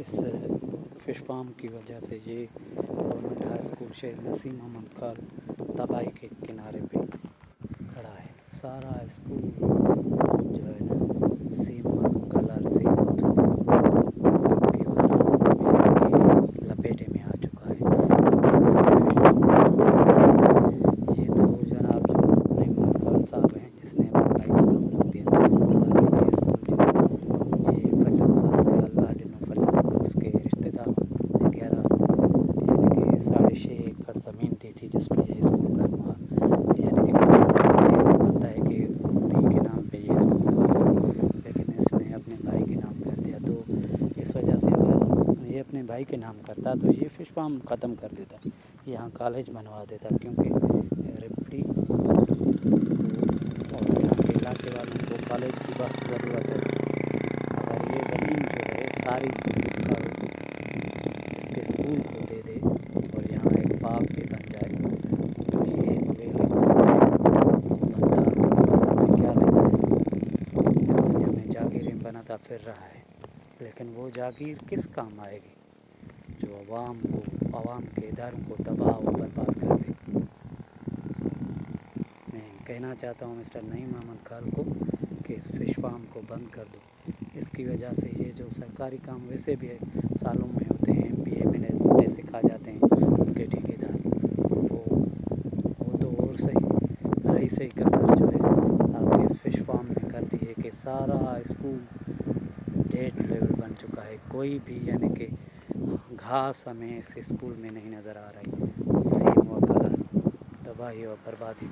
इस fish farm की वजह से ये government high school Sheikh Naseem Ahmed Khan तबाही के किनारे पे खड़ा है। सारा स्कूल जो है ना सीमा कलर से के लपेटे में आ चुका है। इस तरह से ये तो जनाब नईम अहमद खान साहब हैं जिसने अपने भाई का नाम रख दिया। और ये स्कूल ये फल्लुजात का अल्लाह डिनो फल्लु उसके रिश्तेदार ने गहरा यानी कि 6.5 एकड़ ज़मीन दी थी जिसमें ये स्कूल का यानी कि बनता है कि उन्हीं के नाम पे ये स्कूल बनता, लेकिन इसने अपने भाई के नाम कर दिया। तो इस वजह से अगर ये अपने भाई के नाम करता तो ये फिश फार्म ख़त्म कर देता, यहाँ कॉलेज बनवा देता, क्योंकि रिपड़ी और यहाँ के इलाके वालों को कॉलेज की बहुत ज़रूरत है। अगर ये ज़मीन जो है सारी इसके स्कूल को दे दे और यहाँ एक पार्क भी बन जाए तो ये बंदा क्या ले जाए। इस दुनिया में जागीरें बनाता फिर रहा है, लेकिन वो जागीर किस काम आएगी जो आवाम के इदारों को तबाह और बर्बाद कर दे। मैं कहना चाहता हूँ मिस्टर नईम अहमद खान को कि इस फिश फार्म को बंद कर दो। इसकी वजह से ये जो सरकारी काम वैसे भी सालों में होते हैं, MBA में पैसे खा जाते हैं उनके ठेकेदार, वो तो और सही रही सही कसर जो है आपके इस फिश फार्म में कर दी है कि सारा स्कूल डेड लेवल बन चुका है। कोई भी यानी कि घास हमें इस स्कूल में नहीं नज़र आ रही। सेम व कलर तबाही और बर्बादी।